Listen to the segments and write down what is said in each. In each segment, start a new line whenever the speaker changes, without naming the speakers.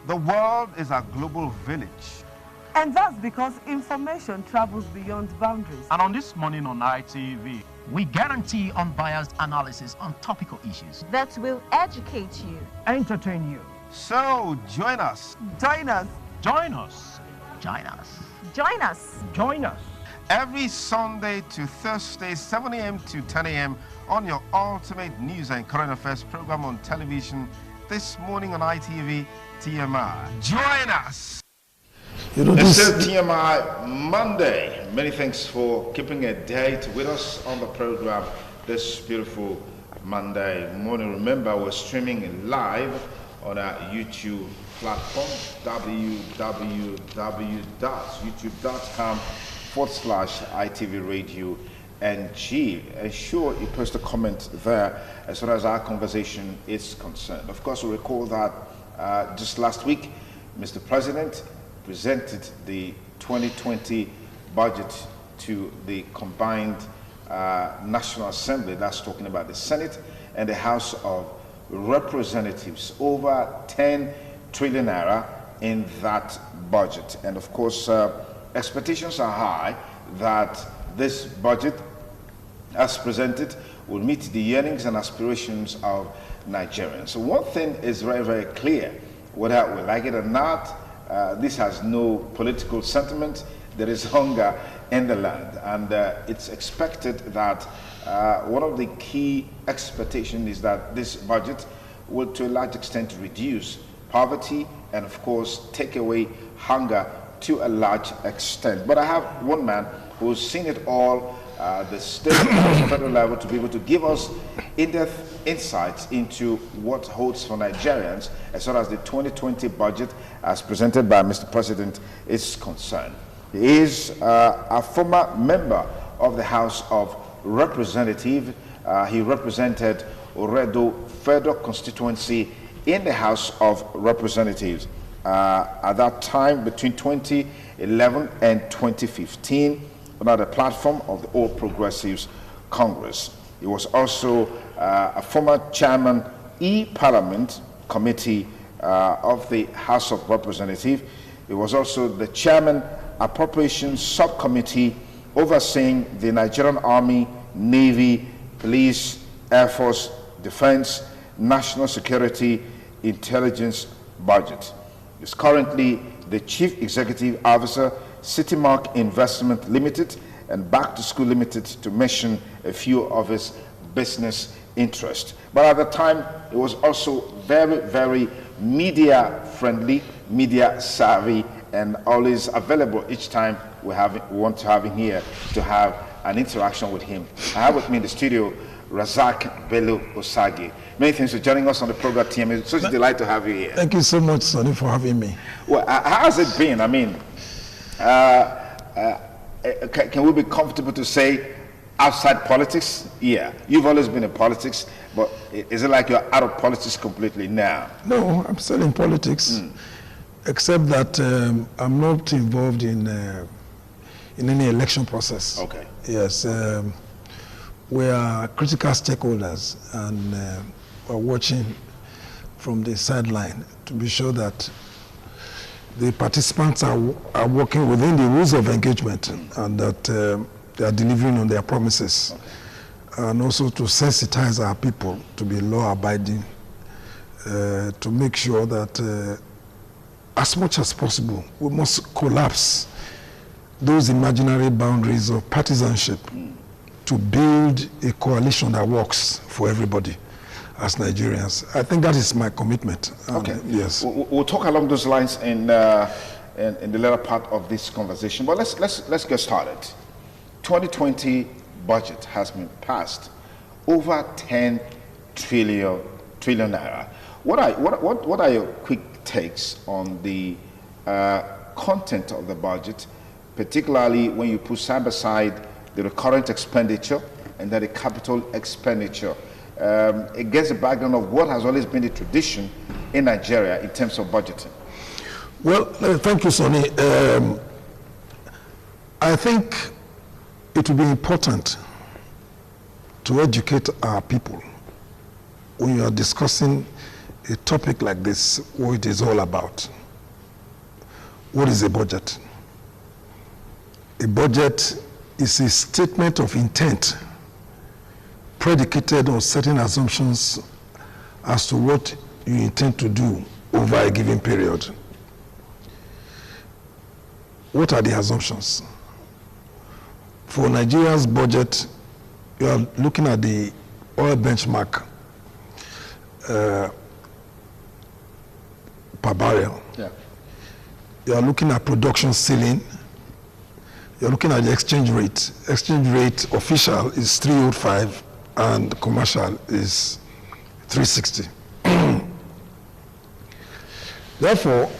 The world is a global village.
And that's because information travels beyond boundaries.
And on This Morning on ITV,
we guarantee unbiased analysis on topical issues
that will educate you,
entertain you.
So join us.
Join us.
Join us.
Join us.
Join us.
Join us.
Every Sunday to Thursday, 7 a.m. to 10 a.m. on your ultimate news and current affairs program on television. This morning on ITV, TMI. Join us. It's TMI Monday. Many thanks for keeping a date with us on the program this beautiful Monday morning. Remember, we're streaming live on our YouTube platform, www.youtube.com/ITV Radio NG. Ensure you post a comment there as far as our conversation is concerned. Of course, we recall that just last week, Mr. President presented the 2020 budget to the combined National Assembly. That's talking about the Senate and the House of Representatives. Over 10 trillion naira in that budget. And of course, expectations are high that this budget, as presented, will meet the yearnings and aspirations of Nigerians. So one thing is very, very clear, whether we like it or not, this has no political sentiment. There is hunger in the land, and it's expected that one of the key expectations is that this budget will to a large extent reduce poverty and of course take away hunger to a large extent. But I have one man who's seen it all, the state and federal level, to be able to give us in-depth insights into what holds for Nigerians as far as the 2020 budget as presented by Mr. President is concerned. He is a former member of the House of Representatives. He represented Oredo Federal Constituency in the House of Representatives at that time between 2011 and 2015 under the platform of the All Progressives Congress. He was also a former chairman E-Parliament Committee of the House of Representatives. He was also the chairman Appropriations Subcommittee overseeing the Nigerian Army, Navy, Police, Air Force, Defense, National Security, Intelligence budget. He is currently the Chief Executive Officer, CityMark Investment Limited and Back to School Limited, to mention a few of his business interests. But at the time, he was also very, very media friendly, media savvy, and always available each time we want to have him here to have an interaction with him. I have with me in the studio Razak Bello Osagi. Many thanks for joining us on the program, TM. It's such a delight to have you here.
Thank you so much, Sonny, for having me.
Well, how has it been? I mean, can we be comfortable to say outside politics? Yeah, you've always been in politics, but is it like you're out of politics completely now?
No, I'm still in politics, except that I'm not involved in any election process.
Okay.
Yes, we are critical stakeholders, and we're watching from the sideline to be sure that the participants are working within the rules of engagement and that they are delivering on their promises. Okay. And also to sensitize our people to be law-abiding, to make sure that as much as possible, we must collapse those imaginary boundaries of partisanship to build a coalition that works for everybody as Nigerians. I think that is my commitment.
Okay.
Yes.
We'll talk along those lines in the later part of this conversation. But let's get started. 2020 budget has been passed. Over 10 trillion naira. What are your quick takes on the content of the budget, particularly when you put side by side the recurrent expenditure and then the capital expenditure, against the background of what has always been the tradition in Nigeria in terms of budgeting?
Well, thank you, Sonny. I think it will be important to educate our people when you are discussing a topic like this, what it is all about. What is a budget? A budget is a statement of intent predicated on certain assumptions as to what you intend to do over a given period. What are the assumptions? For Nigeria's budget, you are looking at the oil benchmark per barrel.
Yeah.
You are looking at production ceiling. You're looking at the exchange rate. Exchange rate official is 305 and commercial is 360. Therefore,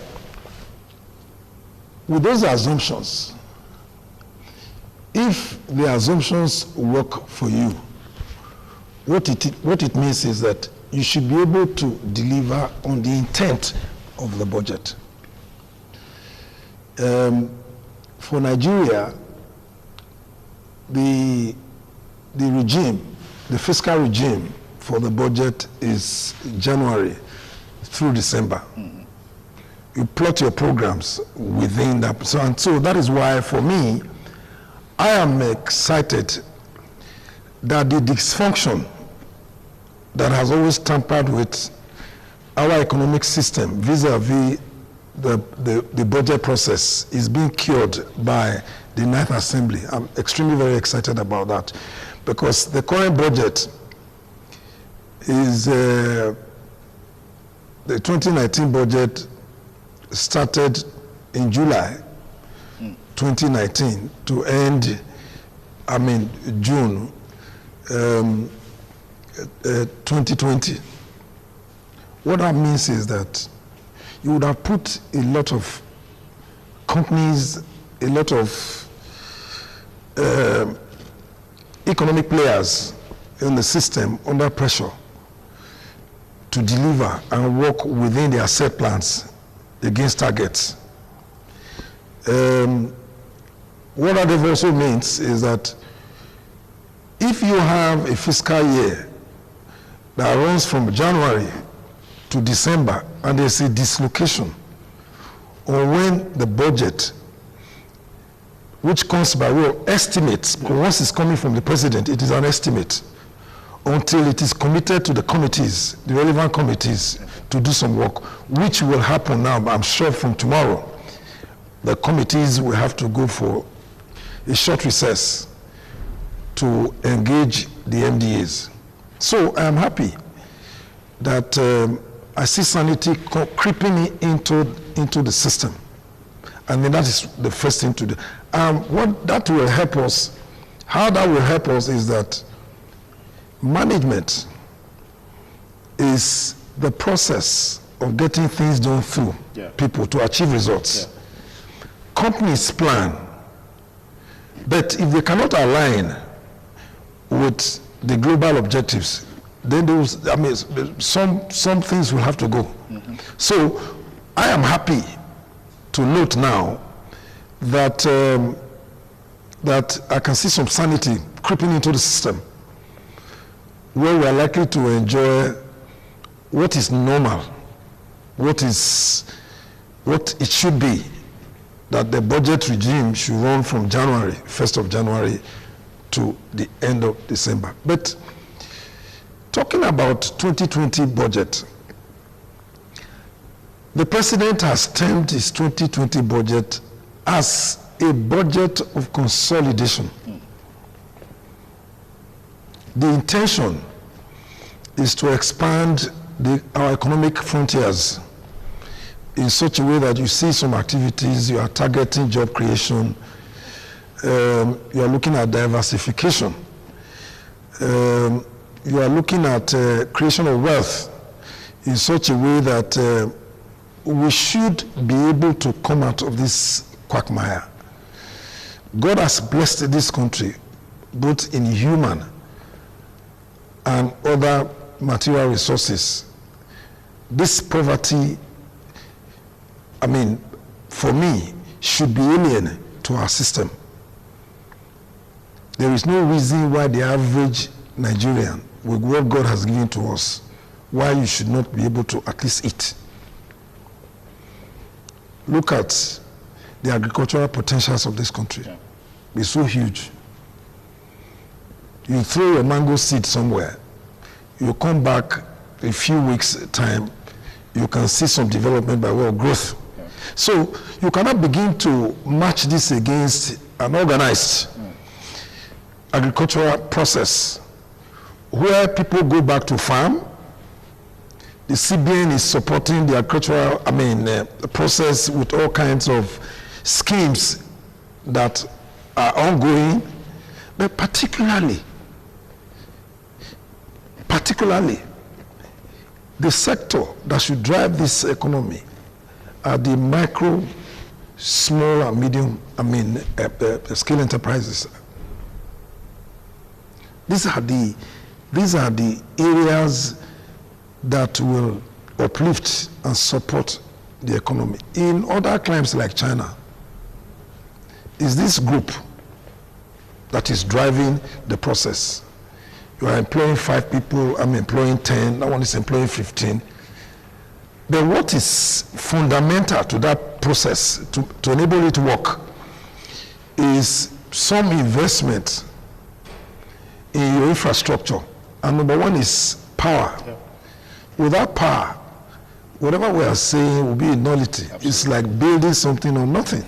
with those assumptions, if the assumptions work for you, what it means is that you should be able to deliver on the intent of the budget. For Nigeria, the regime, the fiscal regime for the budget is January through December. Mm-hmm. You plot your programs within that. So that is why, for me, I am excited that the dysfunction that has always tampered with our economic system vis-a-vis the budget process is being cured by the Ninth Assembly. I'm extremely very excited about that, because the current budget is the 2019 budget started in July 2019 to end, June 2020. What that means is that you would have put a lot of companies, a lot of economic players in the system under pressure to deliver and work within their set plans against targets. What that also means is that if you have a fiscal year that runs from January to December and there's a dislocation on when the budget, which comes by way of estimates, but once it's coming from the president, it is an estimate, until it is committed to the committees, the relevant committees, to do some work, which will happen now, I'm sure from tomorrow. The committees will have to go for a short recess to engage the MDAs. So I am happy that I see sanity creeping into the system. And then that is the first thing to do. What that will help us, how that will help us is that management is the process of getting things done through people to achieve results. Yeah. Companies plan, but if they cannot align with the global objectives, then some things will have to go. Mm-hmm. So I am happy to note now that that I can see some sanity creeping into the system, where we are likely to enjoy what is normal, what it should be, that the budget regime should run from January, 1st of January to the end of December. But talking about 2020 budget, the president has termed his 2020 budget as a budget of consolidation. The intention is to expand our economic frontiers in such a way that you see some activities, you are targeting job creation, you are looking at diversification, you are looking at creation of wealth in such a way that we should be able to come out of this quagmire. God has blessed this country both in human and other material resources. This poverty, for me, should be alien to our system. There is no reason why the average Nigerian, with what God has given to us, why you should not be able to at least eat. Look at the agricultural potentials of this country. Yeah. It's so huge. You throw your mango seed somewhere, you come back a few weeks' time, you can see some development by way of growth. Yeah. So you cannot begin to match this against an organized agricultural process where people go back to farm. The CBN is supporting the agricultural, process with all kinds of schemes that are ongoing, but particularly, the sector that should drive this economy are the micro, small and medium, scale enterprises. These are the areas that will uplift and support the economy. In other climes like China, is this group that is driving the process. You are employing 5 people, I'm employing 10, that one is employing 15. But what is fundamental to that process, to enable it to work, is some investment in your infrastructure. And number one is power. Yeah. Without power, whatever we are saying will be a nullity. Absolutely. It's like building something or nothing.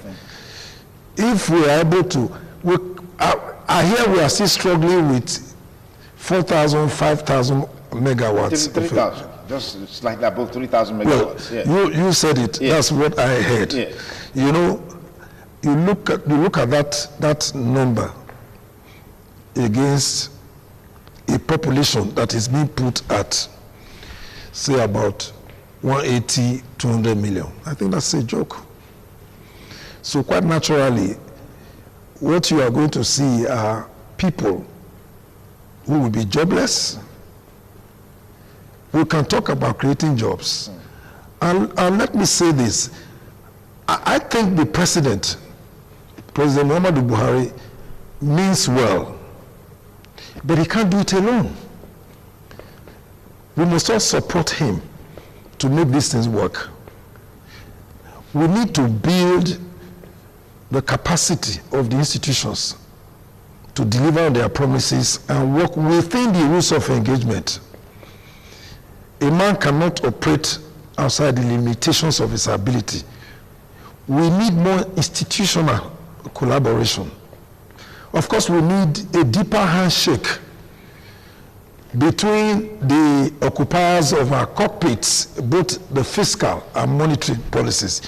If we are able to, here we are still struggling with 4,000, 5,000 megawatts.
3,000, just slightly above 3,000 megawatts.
Well, you said it. Yeah. That's what I heard. Yeah. You know, you look at that number against a population that is being put at, say, about 180, 200 million. I think that's a joke. So quite naturally, what you are going to see are people who will be jobless. We can talk about creating jobs. And let me say this. I think the President Muhammadu Buhari, means well, but he can't do it alone. We must all support him to make these things work. We need to build the capacity of the institutions to deliver on their promises and work within the rules of engagement. A man cannot operate outside the limitations of his ability. We need more institutional collaboration. Of course, we need a deeper handshake between the occupiers of our cockpits, both the fiscal and monetary policies.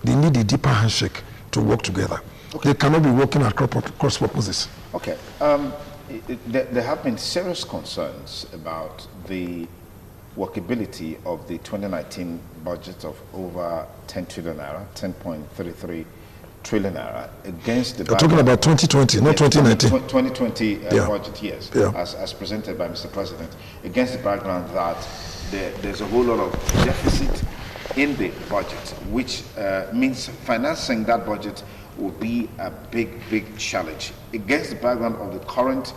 They need a deeper handshake to work together. Okay. They cannot be working at cross purposes.
Okay. There have been serious concerns about the workability of the 2019 budget of over 10 trillion naira, 10.33 trillion naira, against the...
You're talking about 2020, not 2019.
2020 budget, yes, as presented by Mr. President, against the background that there's a whole lot of deficit in the budget, which means financing that budget will be a big challenge. Against the background of the current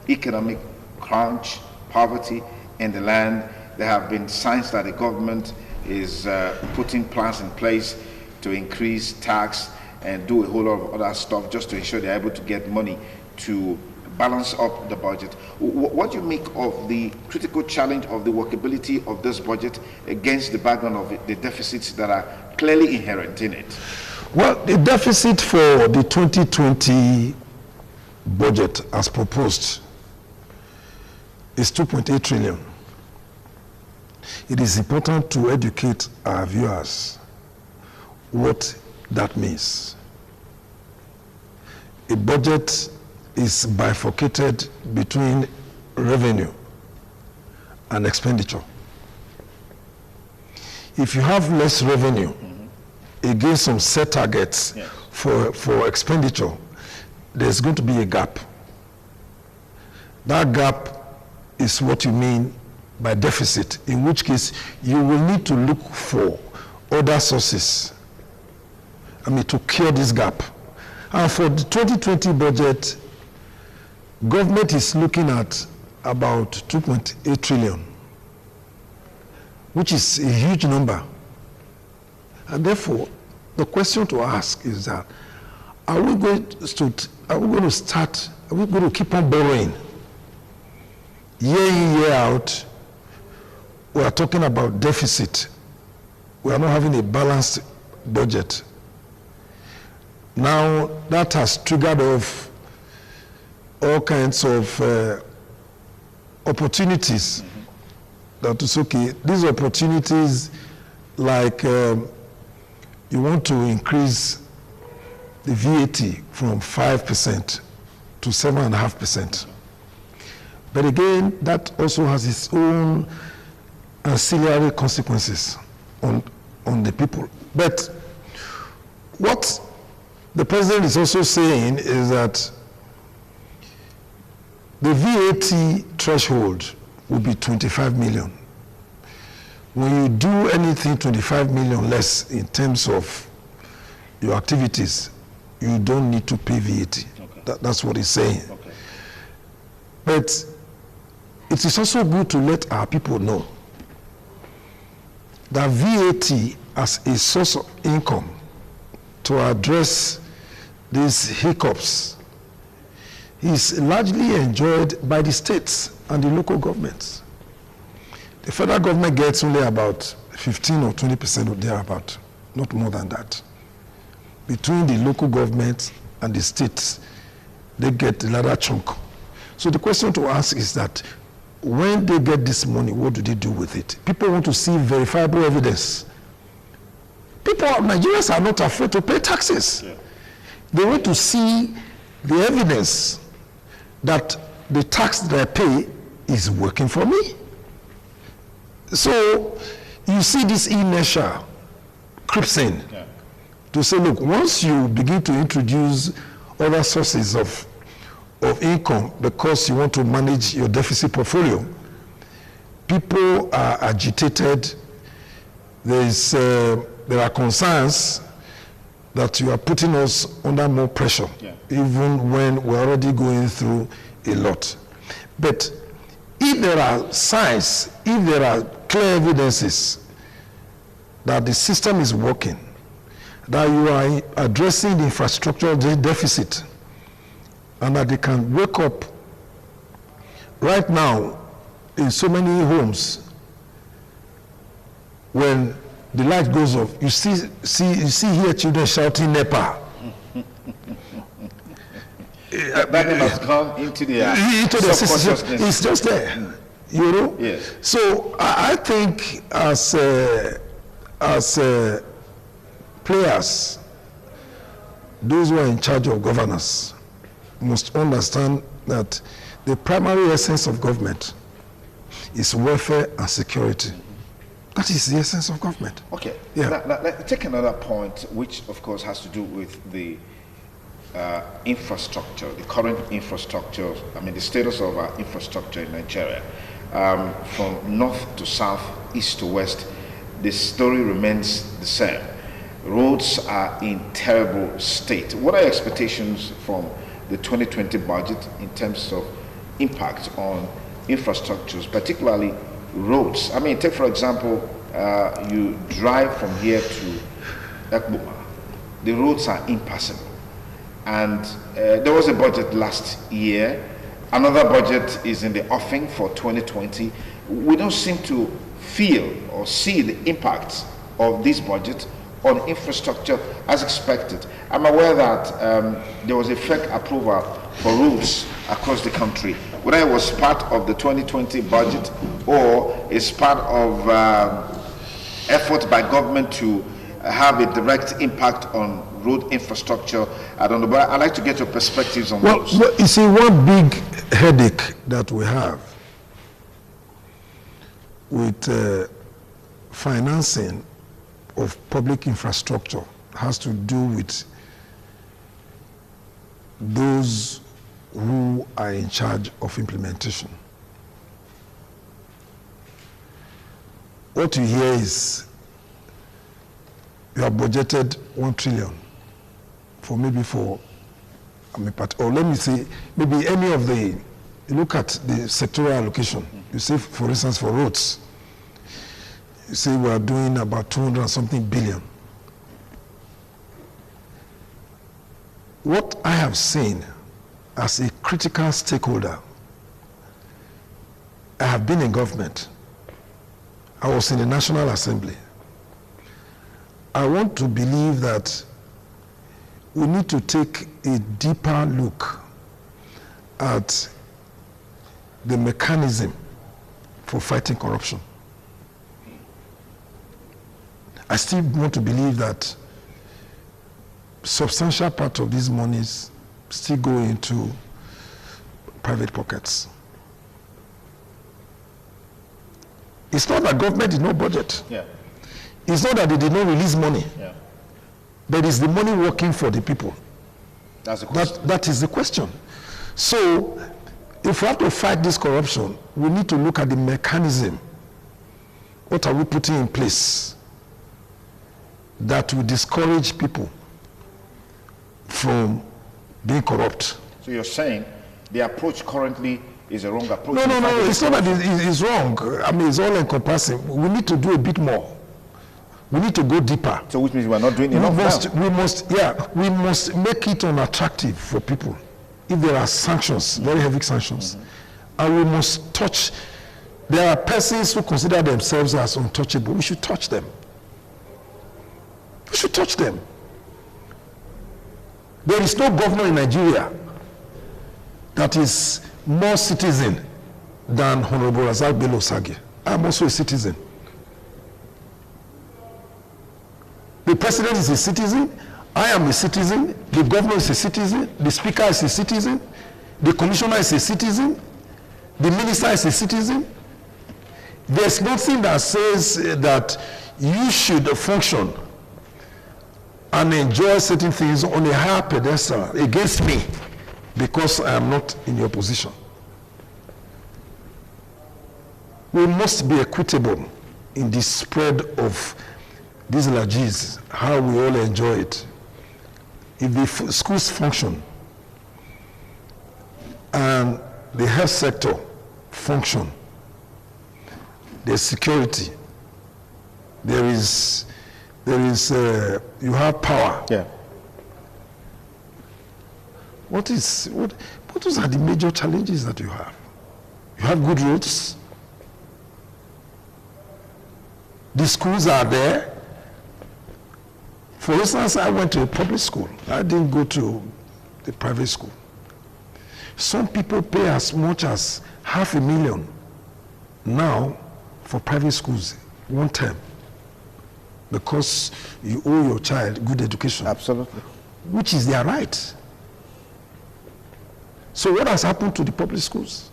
economic crunch, poverty in the land, there have been signs that the government is putting plans in place to increase tax and do a whole lot of other stuff just to ensure they're able to get money to balance up the budget. What do you make of the critical challenge of the workability of this budget against the background of the deficits that are clearly inherent in it?
Well, the deficit for the 2020 budget as proposed is 2.8 trillion. It is important to educate our viewers what that means. A budget is bifurcated between revenue and expenditure. If you have less revenue against some set targets for expenditure, there's going to be a gap. That gap is what you mean by deficit, in which case you will need to look for other sources, to cure this gap. And for the 2020 budget, government is looking at about 2.8 trillion which is a huge number. And therefore, the question to ask is that, are we going to keep on borrowing? Year in, year out, we are talking about deficit. We are not having a balanced budget. Now, that has triggered off all kinds of opportunities. That is okay. These opportunities, like you want to increase the VAT from 5% to 7.5%. But again, that also has its own ancillary consequences on the people. But what the president is also saying is that the VAT threshold will be 25 million. When you do anything 25 million less in terms of your activities, you don't need to pay VAT. Okay. That's what he's saying. Okay. But it is also good to let our people know that VAT as a source of income to address these hiccups is largely enjoyed by the states and the local governments. The federal government gets only about 15 or 20% or thereabout, not more than that. Between the local government and the states, they get the larger chunk. So the question to ask is that when they get this money, what do they do with it? People want to see verifiable evidence. Nigerians are not afraid to pay taxes. Yeah. They want to see the evidence that the tax that I pay is working for me. So you see this inertia creeps in to say, look, once you begin to introduce other sources of income because you want to manage your deficit portfolio, people are agitated. There are concerns that you are putting us under more pressure, even when we're already going through a lot. But if there are signs, if there are clear evidences that the system is working, that you are addressing the infrastructural deficit, and that they can wake up right now in so many homes, when the light goes off, you see here children shouting NEPA.
That has gone into the
system. It's just there, you know.
Yes.
So I think as players, those who are in charge of governance must understand that the primary essence of government is welfare and security. That is the essence of government.
Okay. Yeah. Now, let's take another point, which of course has to do with the infrastructure, the current infrastructure, the status of our infrastructure in Nigeria. From north to south, east to west, the story remains the same. Roads are in terrible state. What are your expectations from the 2020 budget in terms of impact on infrastructures, particularly roads? Take for example, you drive from here to Ekboma. The roads are impassable. And there was a budget last year. Another budget is in the offing for 2020. We don't seem to feel or see the impact of this budget on infrastructure as expected. I'm aware that there was a fake approval for roads across the country. Whether it was part of the 2020 budget or is part of effort by government to have a direct impact on road infrastructure, I don't know, but I'd like to get your perspectives on those.
Well, you see, one big headache that we have with financing of public infrastructure has to do with those who are in charge of implementation. What you hear is you have budgeted 1 trillion or let me say, maybe any of the, you look at the sectoral allocation, you say, for instance, for roads, You say we are doing about 200 and something billion. What I have seen as a critical stakeholder, I have been in government. I was in the National Assembly. I want to believe that we need to take a deeper look at the mechanism for fighting corruption. I still want to believe that substantial part of these monies still go into private pockets. It's not that government did not budget.
Yeah.
It's not that they did not release money.
Yeah.
But it's the money working for the people.
That's the question.
That is the question. So, if we have to fight this corruption, we need to look at the mechanism. What are we putting in place that will discourage people from being corrupt?
So you're saying the approach currently is a wrong approach?
No, it's not that it's wrong. I mean, it's all encompassing. We need to do a bit more. We need to go deeper.
So which means we're not doing enough now?
We must make it unattractive for people. If there are sanctions, very heavy sanctions, and we must touch, there are persons who consider themselves as untouchable. We should touch them. We should touch them. There is no governor in Nigeria that is more citizen than Honorable Razak Bello Sagi. I'm also a citizen. The president is a citizen, I am a citizen, the governor is a citizen, the speaker is a citizen, the commissioner is a citizen, the minister is a citizen. There's nothing that says that you should function and enjoy certain things on a higher pedestal against me because I am not in your position. We must be equitable in the spread of these largesse, how we all enjoy it. If the schools function and the health sector function, there's security, you have power.
Yeah.
What are the major challenges that you have? You have good roads. The schools are there. For instance, I went to a public school. I didn't go to the private school. Some people pay as much as $500,000 now for private schools, one term, because you owe your child good education.
Absolutely.
Which is their right. So what has happened to the public schools?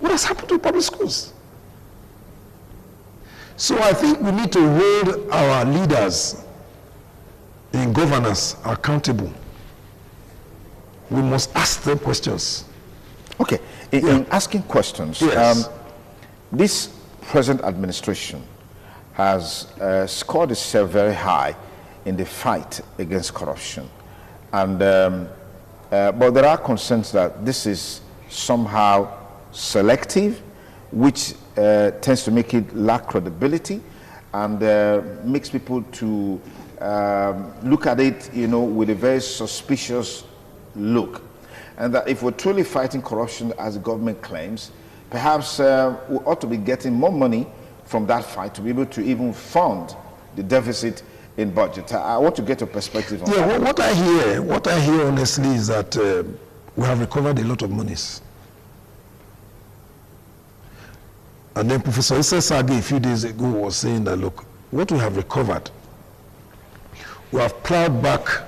What has happened to the public schools? So I think we need to hold our leaders in governance accountable. We must ask them questions.
Okay, in asking questions,
yes.
This present administration has scored itself very high in the fight against corruption. And, but there are concerns that this is somehow selective, which tends to make it lack credibility and makes people to look at it, with a very suspicious look. And that if we're truly fighting corruption as the government claims, perhaps we ought to be getting more money from that fight to be able to even fund the deficit in budget. I want to get your perspective on that.
What I hear honestly is that we have recovered a lot of monies. And then Professor Issa Sagi a few days ago was saying that, look, what we have recovered, we have plowed back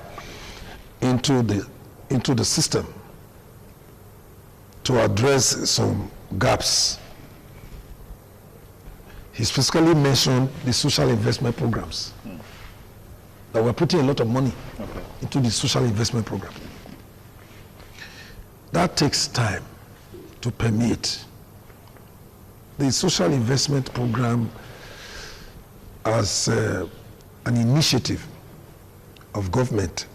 into the system to address some gaps. He specifically mentioned the social investment programs. That we're putting a lot of money into the social investment program. That takes time to permeate. The social investment program as an initiative of government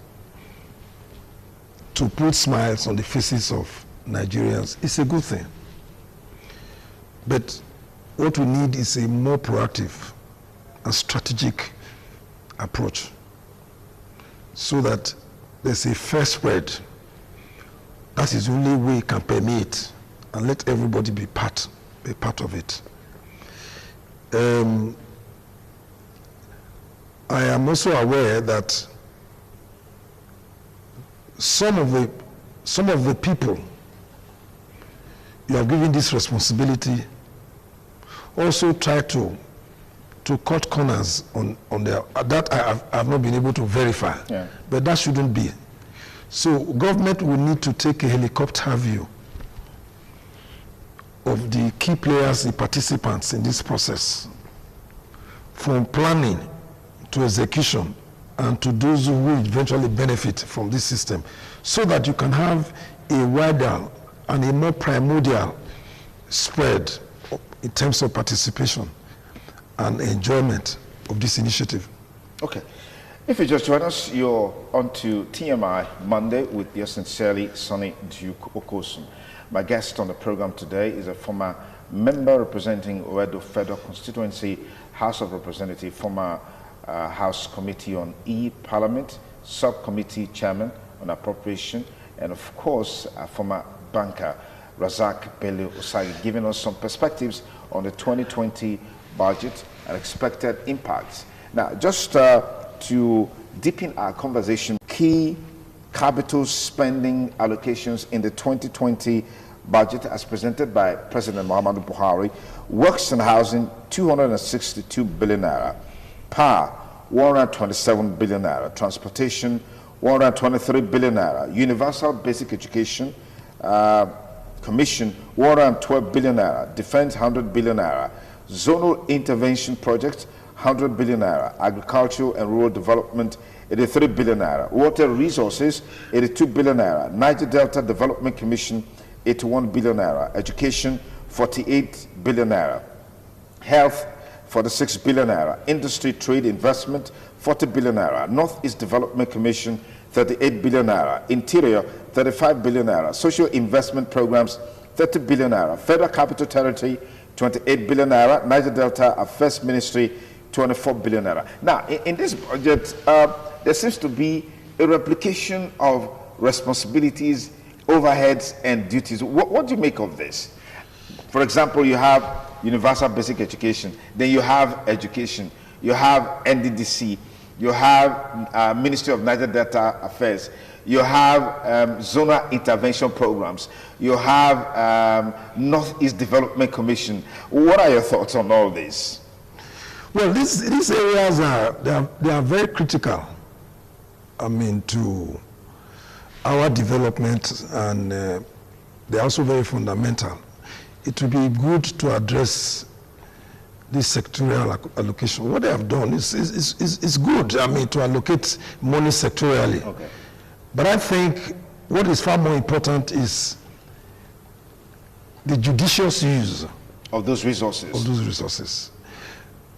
to put smiles on the faces of Nigerians is a good thing. But what we need is a more proactive and strategic approach so that there's a fair spread. That is the only way we can permeate and let everybody be part of it. I am also aware that some of the people you have given this responsibility also try to cut corners on their, that I have not been able to verify. Yeah. But that shouldn't be. So government will need to take a helicopter view of the key players, the participants in this process, from planning to execution and to those who will eventually benefit from this system, so that you can have a wider and a more primordial spread in terms of participation and enjoyment of this initiative.
Okay. If you just join us, you're on to TMI Monday with your sincerely Sonny Duke Okosun. My guest on the program today is a former member representing Oedo Federal Constituency, House of Representatives, former House Committee on E-Parliament, Subcommittee Chairman on Appropriation, and of course, a former banker, Razak Bello Osagi, giving us some perspectives on the 2020 budget and expected impacts. Now, just to deepen our conversation, key capital spending allocations in the 2020 budget as presented by President Muhammadu Buhari: works and housing 262 billion naira, power 127 billion naira, transportation 123 billion naira, universal basic education commission 112 billion naira, defense 100 billion naira, zonal intervention projects 100 billion naira, agricultural and rural development 83 billion naira, water resources 82 billion naira, Niger Delta Development Commission 81 billion naira, education 48 billion naira, health 46 billion naira, industry, trade, investment 40 billion naira, Northeast Development Commission 38 billion naira, interior 35 billion naira, social investment programs 30 billion naira, federal capital territory 28 billion naira, Niger Delta Affairs Ministry 24 billion naira. Now, in this budget, there seems to be a replication of responsibilities, overheads, and duties. What do you make of this? For example, you have universal basic education, then you have education, you have NDDC, you have Ministry of Niger Delta Affairs, you have zonal intervention programs, you have Northeast Development Commission. What are your thoughts on all this?
Well, these areas they are very critical, I mean, to our development, and they're also very fundamental. It would be good to address this sectorial allocation. What they have done is good, I mean, to allocate money sectorially. Okay. But I think what is far more important is the judicious use
of those resources.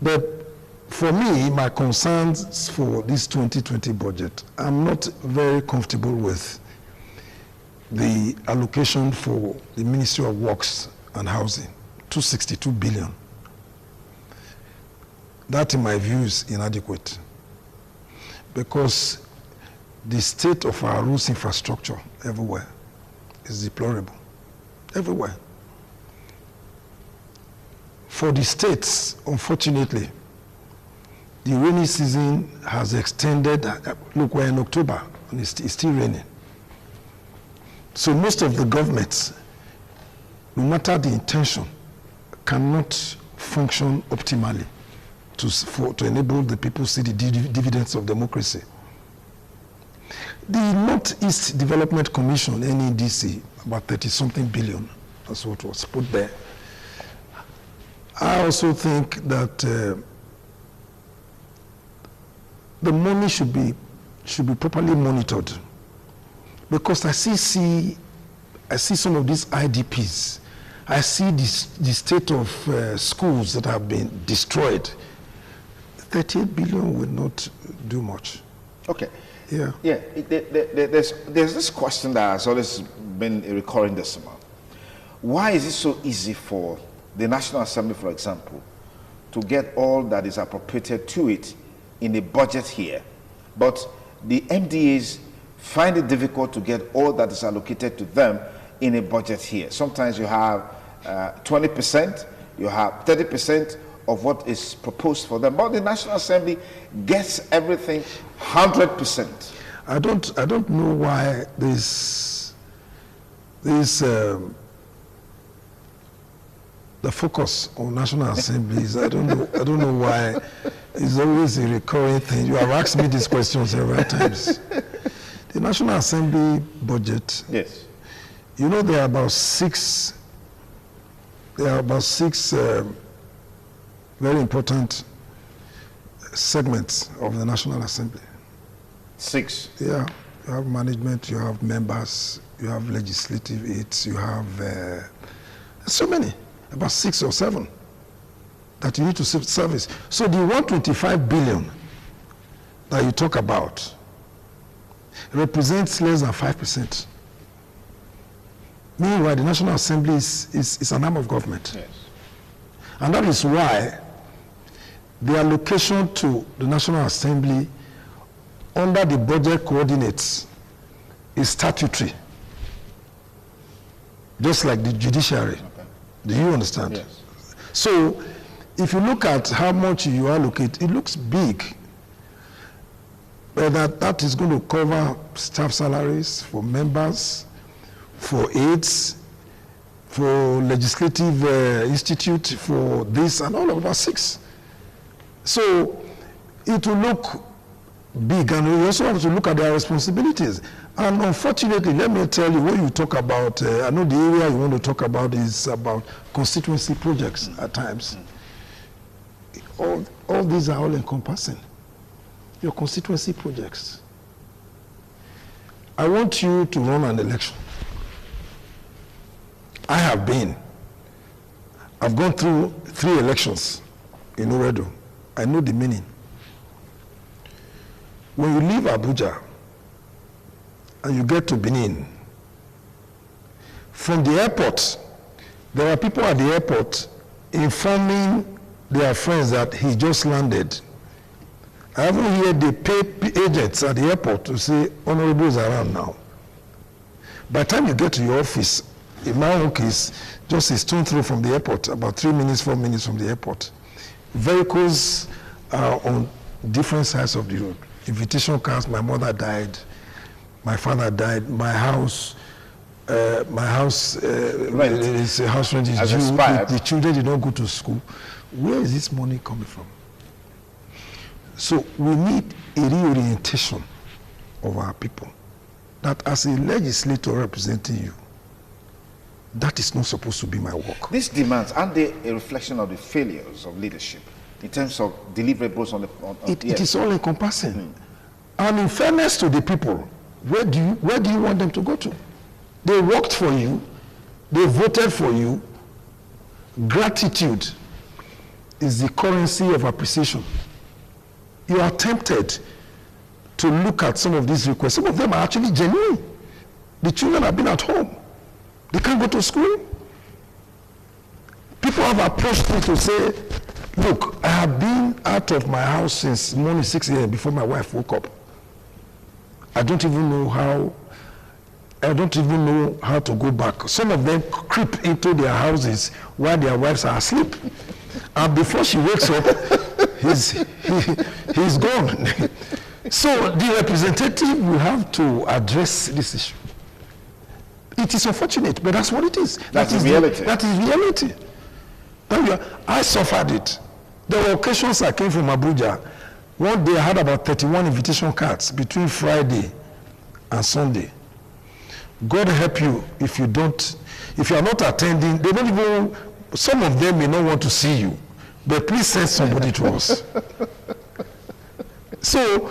But for me, my concerns for this 2020 budget, I'm not very comfortable with the allocation for the Ministry of Works and Housing, 262 billion. That, in my view, is inadequate, because the state of our roads infrastructure everywhere is deplorable, everywhere. For the states, unfortunately, the rainy season has extended. Look, we're in October and it's still raining. So most of the governments, no matter the intention, cannot function optimally to enable the people to see the dividends of democracy. The Northeast Development Commission, NEDC, about 30-something billion, that's what was put there. I also think that the money should be properly monitored, because I see some of these IDPs. I see the state of schools that have been destroyed. 38 billion will not do much.
Okay.
Yeah.
Yeah. There's this question that has always been a recurring decimal. Why is it so easy for the National Assembly, for example, to get all that is appropriated to it in a budget here. But the MDAs find it difficult to get all that is allocated to them in a budget here. Sometimes you have 20%, you have 30% of what is proposed for them. But the National Assembly gets everything 100%.
I don't know why this the focus on National Assemblies. I don't know why it's always a recurring thing. You have asked me this question several times. The National Assembly budget.
Yes.
You know, there are about six very important segments of the National Assembly.
6.
Yeah, you have management, you have members, you have legislative aids, you have so many, about 6 or 7 that you need to service. So the 125 billion that you talk about represents less than 5%. Meanwhile, the National Assembly is an arm of government.
Yes.
And that is why the allocation to the National Assembly under the budget coordinates is statutory, just like the judiciary. Okay. Do you understand?
Yes.
So if you look at how much you allocate, it looks big. But that is going to cover staff salaries for members, for aides, for legislative institute, for this and all of about 6. So it will look big, and we also have to look at their responsibilities. And unfortunately, let me tell you, when you talk about, I know the area you want to talk about is about constituency projects at times. All these are all encompassing. Your constituency projects. I want you to run an election. I've gone through 3 elections in Oredo. I know the meaning. When you leave Abuja and you get to Benin, from the airport, there are people at the airport informing their friends that he just landed. I haven't heard the paid agents at the airport to say, Honorable is around now. By the time you get to your office, in my own case, just a stone throw from the airport, about 3 minutes, 4 minutes from the airport. Vehicles are on different sides of the road. Invitation cards, my mother died, my father died, my house is a house rent is due, the children did not go to school. Where is this money coming from? So we need a reorientation of our people. That as a legislator representing you, that is not supposed to be my work.
These demands, aren't they a reflection of the failures of leadership in terms of deliverables on the...
It is all encompassing. And in fairness to the people, where do you want them to go to? They worked for you. They voted for you. Gratitude is the currency of appreciation. You are tempted to look at some of these requests. Some of them are actually genuine. The children have been at home. They can't go to school. People have approached me to say, look, I have been out of my house since morning 6 a.m. before my wife woke up. I don't even know how to go back. Some of them creep into their houses while their wives are asleep. And before she wakes up, he's gone. So the representative will have to address this issue. It is unfortunate, but that's what it is.
That is reality.
That is reality. I suffered it. There were occasions I came from Abuja. One day I had about 31 invitation cards between Friday and Sunday. God help you if you are not attending. They don't even, some of them may not want to see you, but please send somebody to us. So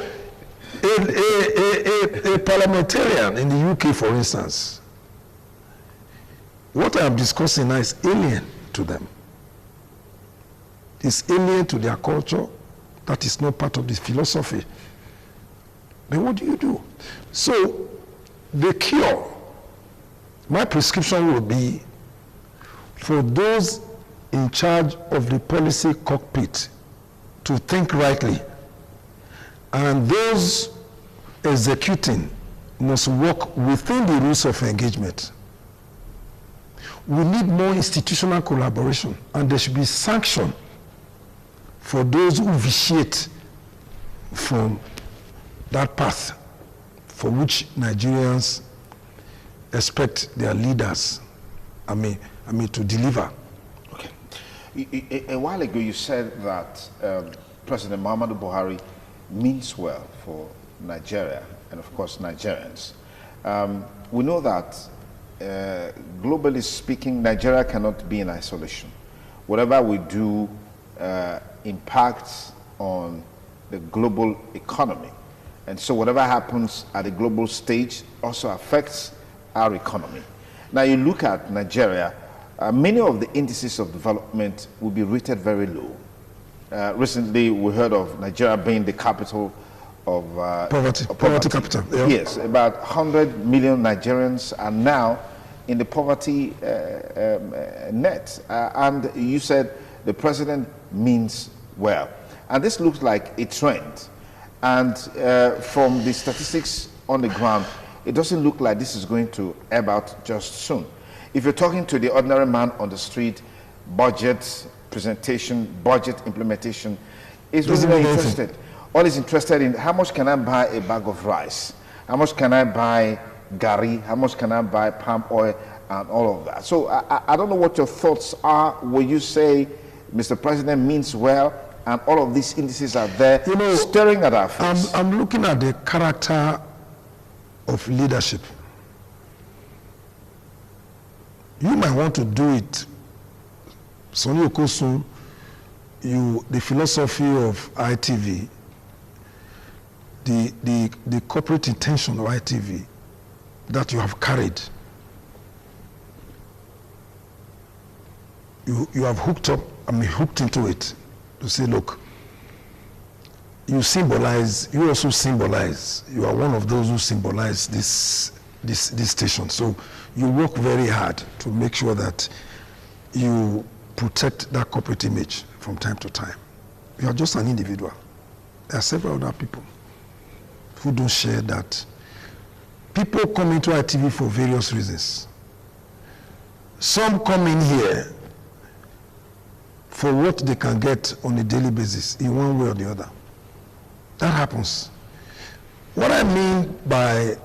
a parliamentarian in the UK, for instance, what I am discussing now is alien to them. It's alien to their culture. That is not part of this philosophy. Then what do you do? So the cure, my prescription will be for those in charge of the policy cockpit to think rightly, and those executing must work within the rules of engagement. We need more institutional collaboration, and there should be sanction for those who vitiate from that path for which Nigerians expect their leaders, to deliver.
Okay. A while ago, you said that President Muhammadu Buhari means well for Nigeria and, of course, Nigerians. We know that, globally speaking, Nigeria cannot be in isolation. Whatever we do impacts on the global economy. And so whatever happens at the global stage also affects our economy. Now you look at Nigeria, many of the indices of development will be rated very low. Recently we heard of Nigeria being the capital of
poverty capital. Yeah.
Yes, about 100 million Nigerians are now in the poverty net. And you said the president means well. And this looks like a trend. And from the statistics on the ground, it doesn't look like this is going to ebb out just soon. If you're talking to the ordinary man on the street, budget presentation, budget implementation, is really very interested. All is interested in how much can I buy a bag of rice? How much can I buy gari? How much can I buy palm oil and all of that? So I don't know what your thoughts are. Will you say Mr. President means well and all of these indices are there staring at our face?
I'm looking at the character of leadership. You might want to do it. Sonny Okosun, the philosophy of ITV, the corporate intention of ITV that you have carried, you have hooked into it to say, look, you also symbolize, you are one of those who symbolize this station. So you work very hard to make sure that you protect that corporate image from time to time. You are just an individual. There are several other people who don't share that. People come into ITV for various reasons. Some come in here for what they can get on a daily basis in one way or the other. That happens. What I mean by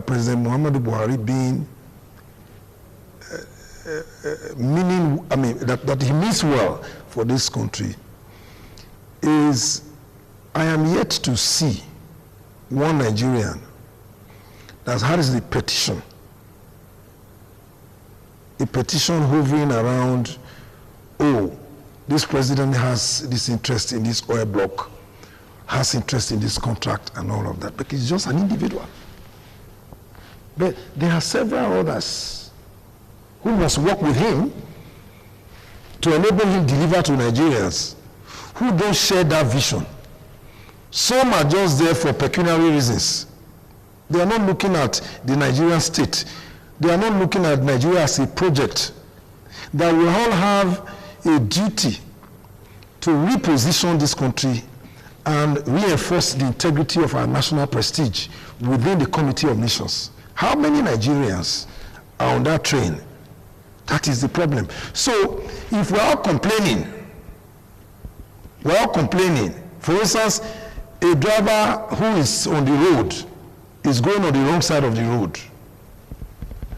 President Muhammadu Buhari being that he means well for this country is I am yet to see one Nigerian that has a petition hovering around, oh, this president has this interest in this oil block, has interest in this contract and all of that, but he's just an individual. But there are several others who must work with him to enable him deliver to Nigerians who don't share that vision. Some are just there for pecuniary reasons. They are not looking at the Nigerian state. They are not looking at Nigeria as a project. That we all have a duty to reposition this country and reinforce the integrity of our national prestige within the Committee of Nations. How many Nigerians are on that train? That is the problem. So if we're all complaining, for instance, a driver who is on the road is going on the wrong side of the road,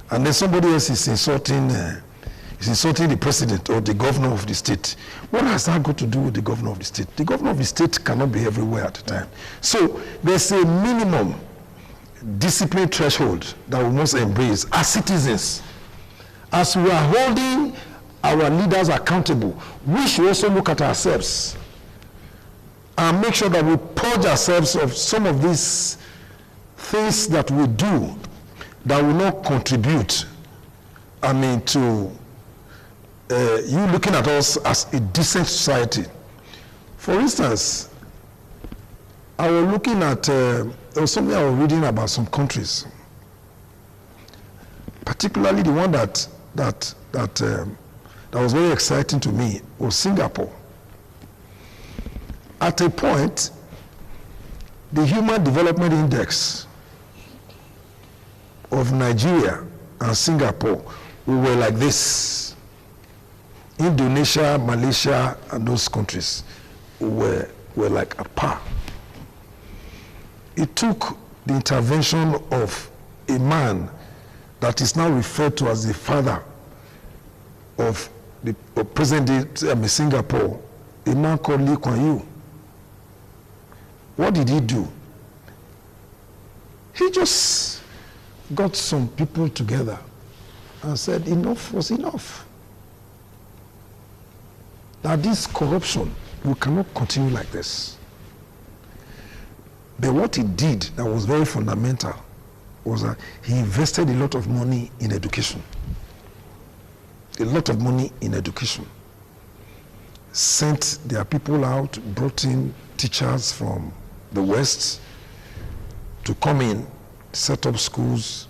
and then somebody else is insulting the president or the governor of the state. What has that got to do with the governor of the state? The governor of the state cannot be everywhere at a time. So there's a minimum discipline threshold that we must embrace as citizens. As we are holding our leaders accountable, we should also look at ourselves and make sure that we purge ourselves of some of these things that we do that will not contribute, to you looking at us as a decent society. For instance, I was looking at, there was something I was reading about some countries, particularly the one that that was very exciting to me was Singapore. At a point, the Human Development Index of Nigeria and Singapore, we were like this. Indonesia, Malaysia, and those countries were like a par. It took the intervention of a man that is now referred to as the father of the present day Singapore, a man called Lee Kuan Yew. What did he do? He just got some people together and said enough was enough. Now this corruption, we cannot continue like this. But what he did that was very fundamental was that he invested a lot of money in education. A lot of money in education. Sent their people out, brought in teachers from the West to come in, set up schools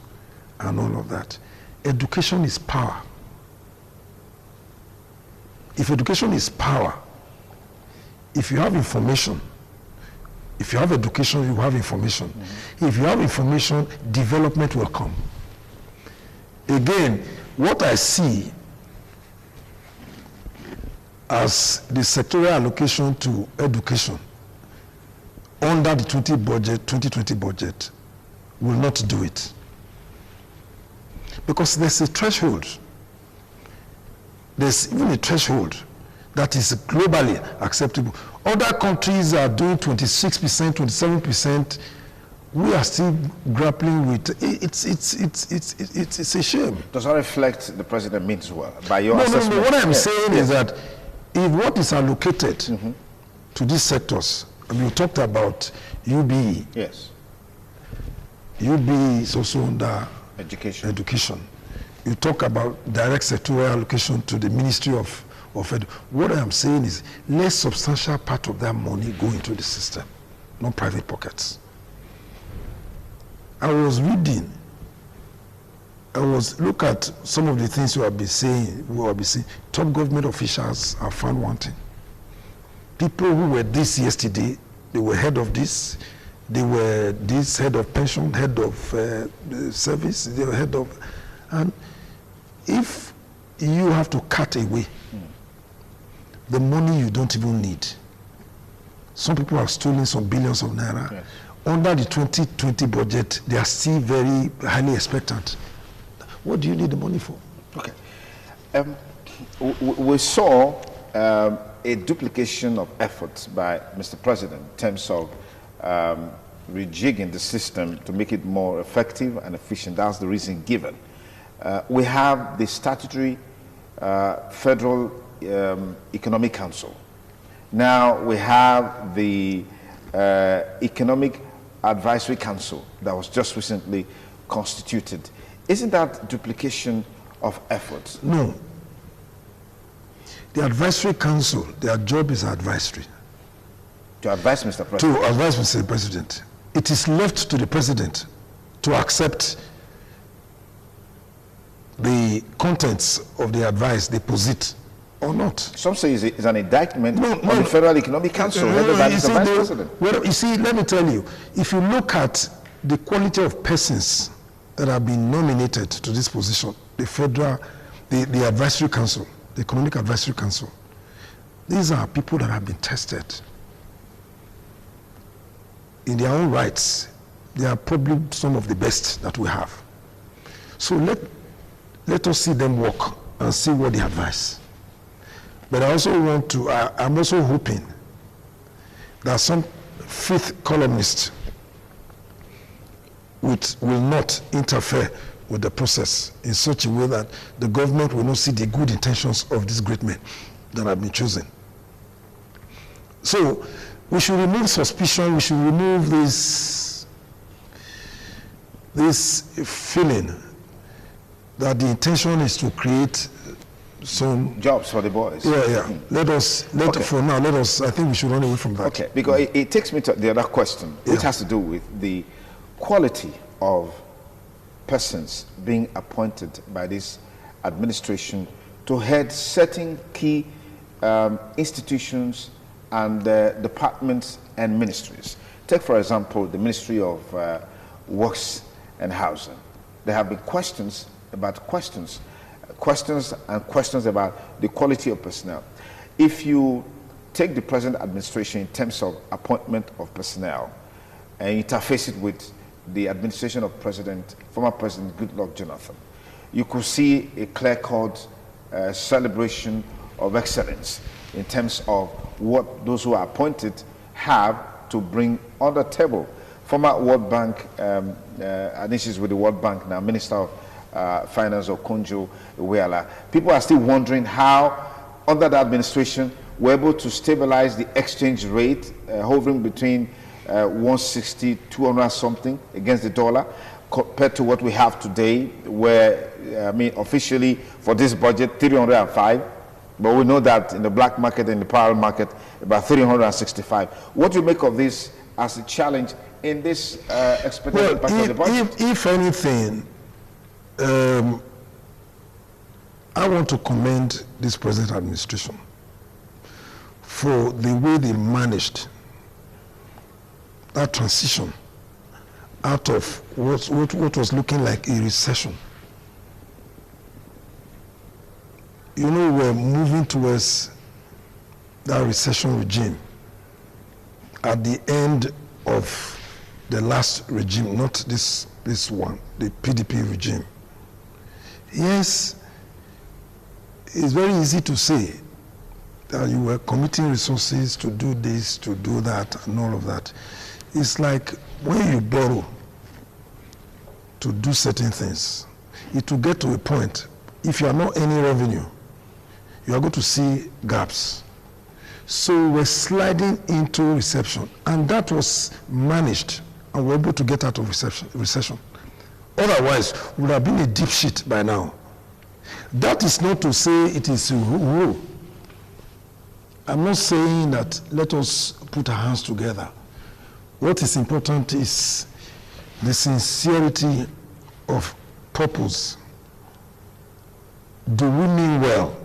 and all of that. Education is power. If education is power, if you have information, if you have education, you have information. Mm-hmm. If you have information, development will come. Again, what I see as the sectorial allocation to education under the 2020 budget will not do it. Because there's a threshold. There's even a threshold that is globally acceptable. Other countries are doing 26%, 27%. We are still grappling with it's a shame.
Does that reflect the president means well by your assessment?
No. What I'm saying is that if what is allocated to these sectors, I mean, you talked about UBE.
Yes.
UBE is also under
education.
You talk about direct sectorial allocation to the Ministry of Ed. What I am saying is, less substantial part of that money go into the system, not private pockets. Look at some of the things we have been saying. Top government officials are found wanting. People who were this yesterday, they were head of this, they were this head of pension, head of service, they were head of, and if you have to cut away the money you don't even need. Some people have stolen some billions of naira. Yes. Under the 2020 budget, they are still very highly expectant. What do you need the money for?
Okay. We saw a duplication of efforts by Mr. President in terms of rejigging the system to make it more effective and efficient. That's the reason given. We have the statutory Federal Economic Council. Now we have the Economic Advisory Council that was just recently constituted. Isn't that duplication of efforts?
No. The Advisory Council, their job is advisory.
To advise Mr. President?
To advise Mr. President. It is left to the President to accept the contents of the advice they posit or not.
Some say it's an indictment on the Federal Economic Council headed by Mr. Vice President.
Well, you see, let me tell you, if you look at the quality of persons that have been nominated to this position, the Advisory Council, the Economic Advisory Council, these are people that have been tested. In their own rights, they are probably some of the best that we have. So let us see them work and see what they advise. But I also want to, I'm also hoping that some fifth columnist will not interfere with the process in such a way that the government will not see the good intentions of these great men that have been chosen. So we should remove suspicion, we should remove this feeling that the intention is to create some
jobs for the boys.
Yeah. For now, I think we should run away from that.
Okay, because it takes me to the other question, which has to do with the quality of persons being appointed by this administration to head certain key institutions and departments and ministries. Take, for example, the Ministry of Works and Housing. There have been questions about questions about the quality of personnel. If you take the present administration in terms of appointment of personnel and interface it with the administration of former President Goodluck Jonathan, you could see a clear-cut celebration of excellence in terms of what those who are appointed have to bring on the table. Former World Bank, and this is with the World Bank now, Minister of Finance Okonjo Iweala, people are still wondering how, under the administration, we're able to stabilize the exchange rate, hovering between 160, 200 something against the dollar, compared to what we have today, where, officially for this budget, 305. But we know that in the black market and the parallel market, about 365. What do you make of this as a challenge in this expected impact of the budget?
If anything, I want to commend this present administration for the way they managed that transition out of what was looking like a recession. You know, we're moving towards that recession regime at the end of the last regime, not this one, the PDP regime. Yes, it's very easy to say that you were committing resources to do this, to do that, and all of that. It's like when you borrow to do certain things, it will get to a point, if you are not earning revenue, you are going to see gaps. So we're sliding into recession, and that was managed, and we're able to get out of recession. Otherwise, we would have been a deep shit by now. That is not to say it is a rule. I'm not saying that let us put our hands together. What is important is the sincerity of purpose. Do we mean well?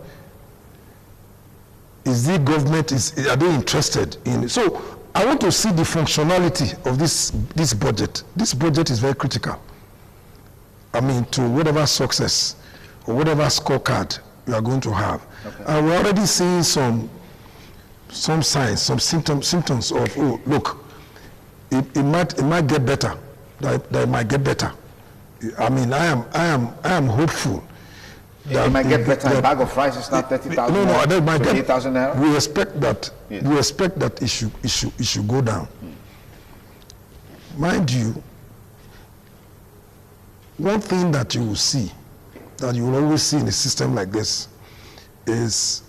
Is the government, are they interested in it? So I want to see the functionality of this budget. This budget is very critical. To whatever success or whatever scorecard you are going to have. Okay. And we're already seeing some signs, some symptoms of, oh, look, it might get better. That it might get better. I am hopeful.
It might get better. A bag of rice is not 30,000.
No, that might get
8,000 naira.
We expect that. Yes. We expect that it should go down. Mind you, one thing that you will see, that you will always see in a system like this, is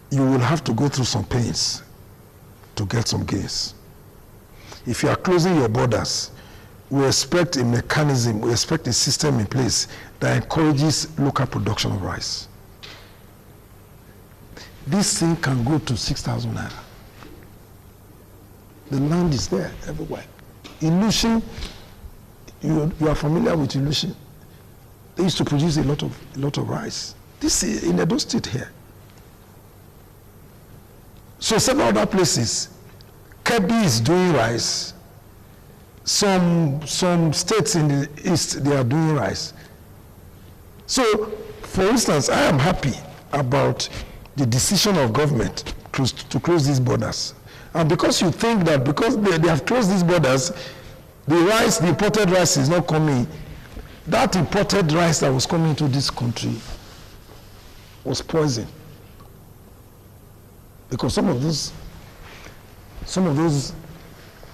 you will have to go through some pains to get some gains. If you are closing your borders, we expect a mechanism, we expect a system in place that encourages local production of rice. This thing can go to 6,000 naira. The land is there everywhere. Illusion, you are familiar with Illusion. They used to produce a lot of rice. This is in Edo State here. So several other places, Kebbi is doing rice. Some states in the east, they are doing rice. So, for instance, I am happy about the decision of government to close these borders. And because you think that because they have closed these borders, the imported rice is not coming. That imported rice that was coming into this country was poison. Because some of those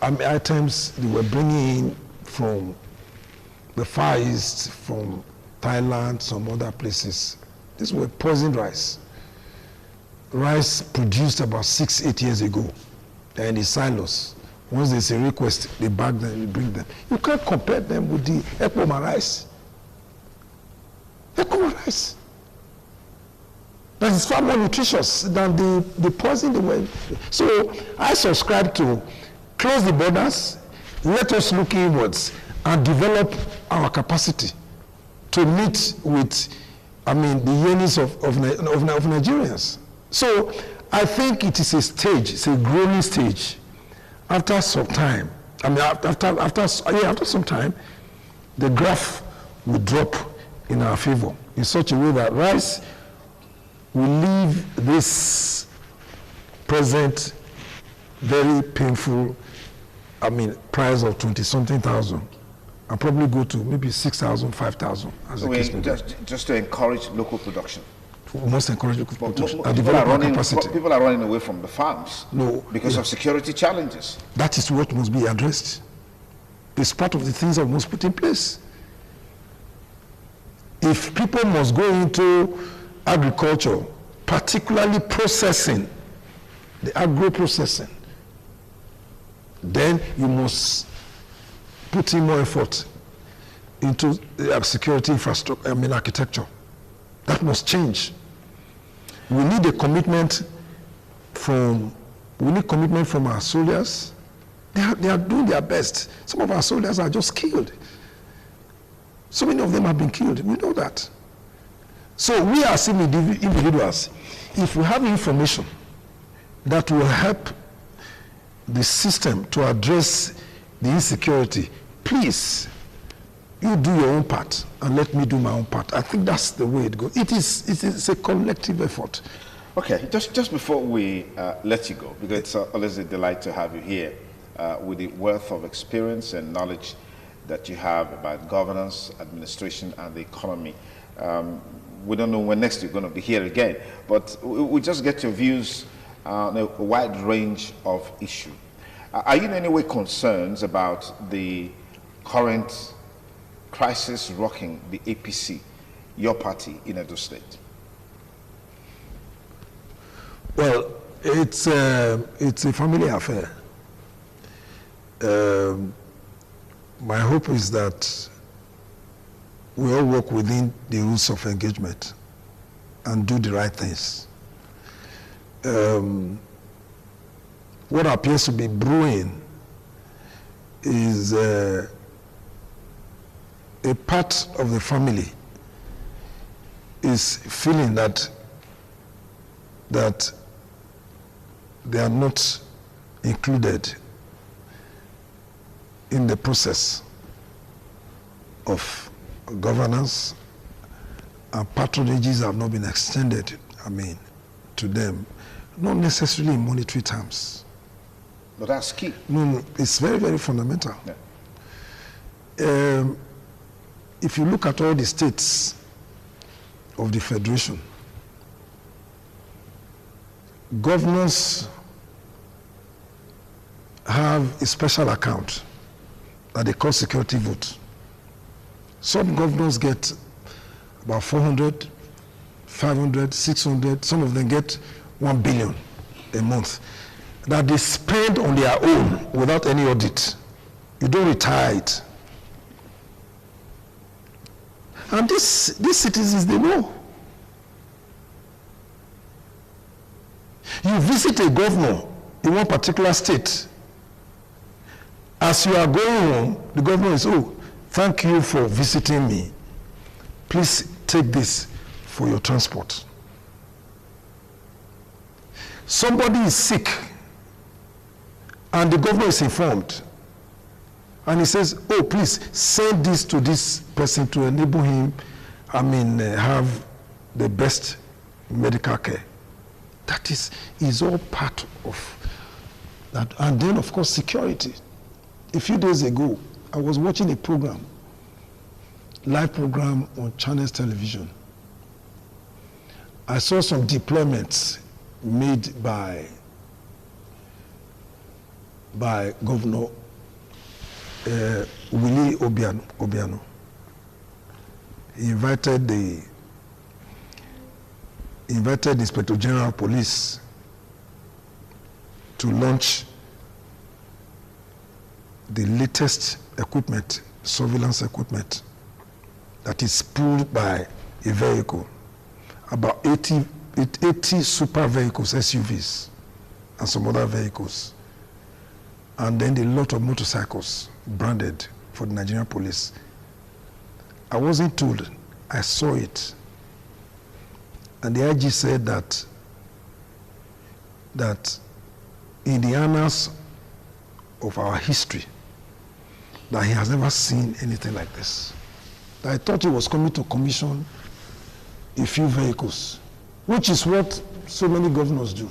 items they were bringing in from the Far East, from Thailand, some other places, these were poisoned rice. Rice produced about 6-8 years ago. They're in the silos. Once there's a request, they bag them, they bring them. You can't compare them with the Ekpoma rice. Ekpoma rice. That is far more nutritious than the poison they were. So I subscribe to close the borders, let us look inwards and develop our capacity to meet with, I mean, the yearnings of Nigerians. So I think it is a stage, it's a growing stage. After some time, I mean, after some time, the graph will drop in our favor in such a way that rice will leave this present very painful, I mean, price of 20-something thousand and probably go to maybe 6,000, 5,000 as the case may be.
Just to encourage local production.
We must encourage local production and
People are,
develop our
running,
capacity.
people are running away from the farms because of security challenges.
That is what must be addressed. It's part of the things that we must put in place. If people must go into agriculture, particularly processing, the agro-processing, then you must put in more effort into security infrastructure, I mean architecture. That must change. We need a commitment from our soldiers. They are doing their best. Some of our soldiers are just killed. So many of them have been killed. We know that. So we as individuals, if we have information that will help the system to address the insecurity, please, you do your own part and let me do my own part. I think that's the way it goes. It is a collective effort.
Okay, just before we let you go, because it's always a delight to have you here with the wealth of experience and knowledge that you have about governance, administration, and the economy. We don't know when next you're going to be here again, but we just get your views on a wide range of issues. Are you in any way concerned about the current crisis rocking the APC, your party in Edo State?
Well, it's a family affair. My hope is that we all work within the rules of engagement and do the right things. What appears to be brewing is a part of the family is feeling that they are not included in the process of governance, and patronages have not been extended, I mean, to them, not necessarily in monetary terms.
But that's key.
No, it's very, very fundamental.
Yeah.
If you look at all the states of the Federation, governors have a special account that they call security vote. Some governors get about 400, 500, 600, some of them get 1 billion a month that they spend on their own without any audit. You don't retire it. And these citizens, they know. You visit a governor in one particular state. As you are going home, the governor is, oh, thank you for visiting me. Please take this for your transport. Somebody is sick, and the governor is informed. And he says, oh, please send this to this person to enable him, have the best medical care. That is all part of that. And then, of course, security. A few days ago, I was watching a program, live program on Channels Television. I saw some deployments made by Governor Willie Obiano. He invited the Inspector General of Police to launch the latest equipment, surveillance equipment, that is pulled by a vehicle, about 80 super vehicles, SUVs, and some other vehicles, and then a lot of motorcycles branded for the Nigerian police. I wasn't told I saw it. And the IG said that in the annals of our history, that he has never seen anything like this. I thought he was coming to commission a few vehicles, which is what so many governors do.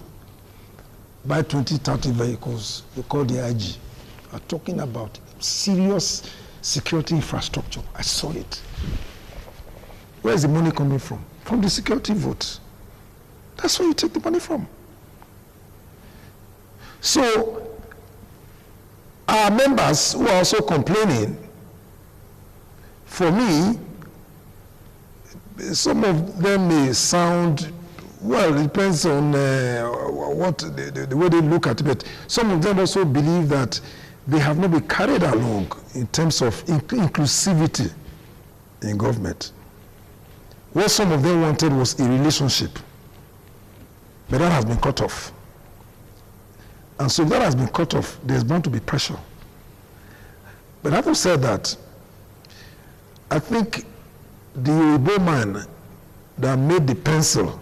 Buy 20, 30 vehicles, they call the IG. Are talking about serious security infrastructure. I saw it. Where is the money coming from? From the security vote. That's where you take the money from. So, our members who are also complaining, for me, some of them may sound, well, it depends on what the way they look at it, but some of them also believe that they have not been carried along in terms of inclusivity in government. What some of them wanted was a relationship, but that has been cut off. And so if that has been cut off, there's bound to be pressure. But having said that, I think the Igbo man that made the pencil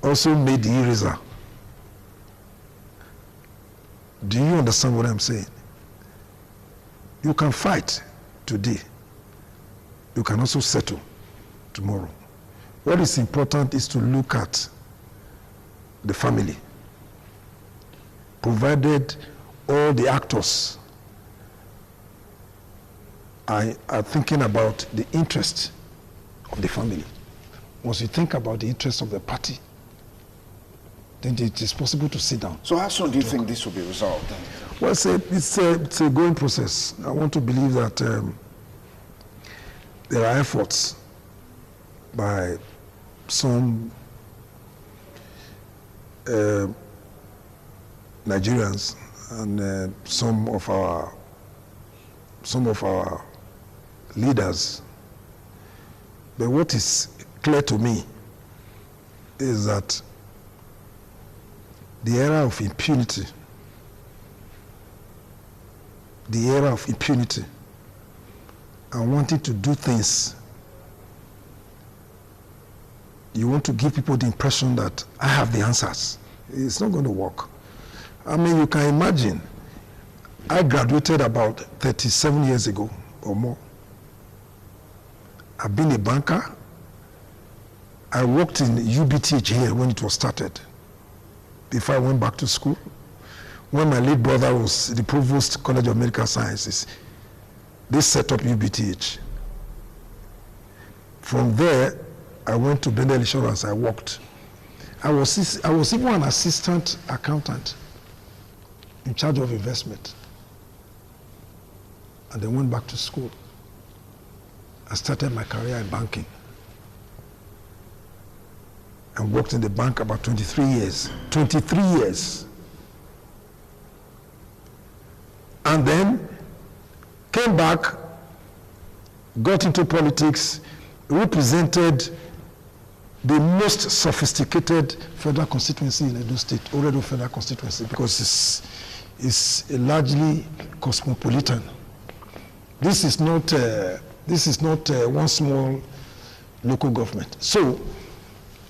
also made the eraser. Do you understand what I'm saying? You can fight today. You can also settle tomorrow. What is important is to look at the family, provided all the actors are thinking about the interest of the family. Once you think about the interest of the party, then it is possible to sit down.
So how soon do you think this will be resolved?
Well, it's a going process. I want to believe that there are efforts by some Nigerians and some of our leaders. But what is clear to me is that the era of impunity and wanting to do things, you want to give people the impression that I have the answers. It's not going to work. I mean, you can imagine, I graduated about 37 years ago or more. I've been a banker. I worked in UBTH here when it was started, before I went back to school. When my late brother was the Provost College of Medical Sciences, they set up UBTH. From there, I went to Benin Insurance. I worked. I was even an assistant accountant in charge of investment. And then went back to school. I started my career in banking. And worked in the bank about 23 years. 23 years. And then came back, got into politics, represented the most sophisticated federal constituency in Edo State, Oredo Federal Constituency, because it's largely cosmopolitan. This is not one small local government. So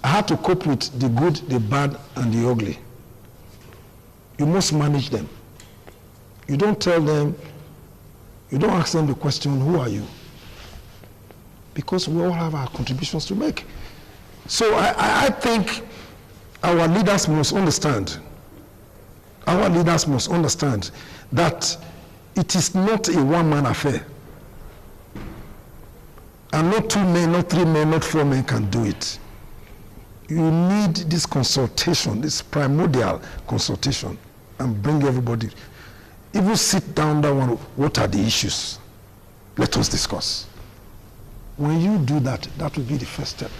I had to cope with the good, the bad, and the ugly. You must manage them. You don't tell them, you don't ask them the question, who are you? Because we all have our contributions to make. So I think our leaders must understand, that it is not a one-man affair. And not 2 men, not 3 men, not 4 men can do it. You need this consultation, this primordial consultation, and bring everybody. Even sit down, what are the issues? Let us discuss. When you do that, that will be the first step.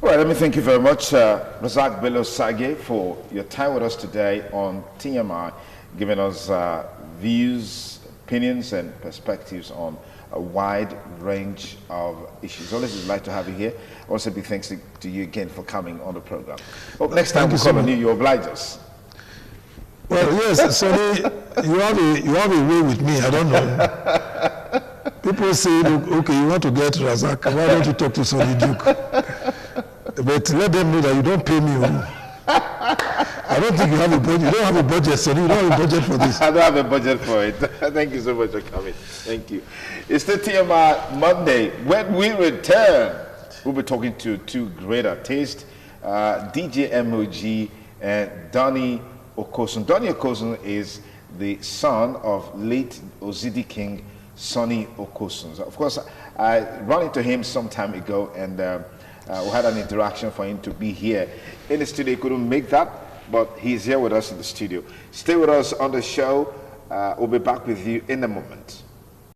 All right, let me thank you very much, Razak Bello Sage, for your time with us today on TMI, giving us views, opinions, and perspectives on a wide range of issues. Always would like to have you here. Also, big thanks to you again for coming on the program. Well, next time we call on you, you oblige us.
Well, yes, Sonny, you have a way with me. I don't know. People say, look, okay, you want to get Razak, why don't you talk to Sonny Duke? But let them know that you don't pay me. I don't think you have a budget. You don't have a budget, Sonny. You don't have a budget for this.
I don't have a budget for it. Thank you so much for coming. Thank you. It's the TMI Monday. When we return, we'll be talking to two great artists, DJ MOG and Donny Okosun. Donny Okosun is the son of late Ozidi King Sonny Okosun. So of course, I ran into him some time ago, and we had an interaction for him to be here in the studio. He couldn't make that, but he's here with us in the studio. Stay with us on the show. We'll be back with you in a moment.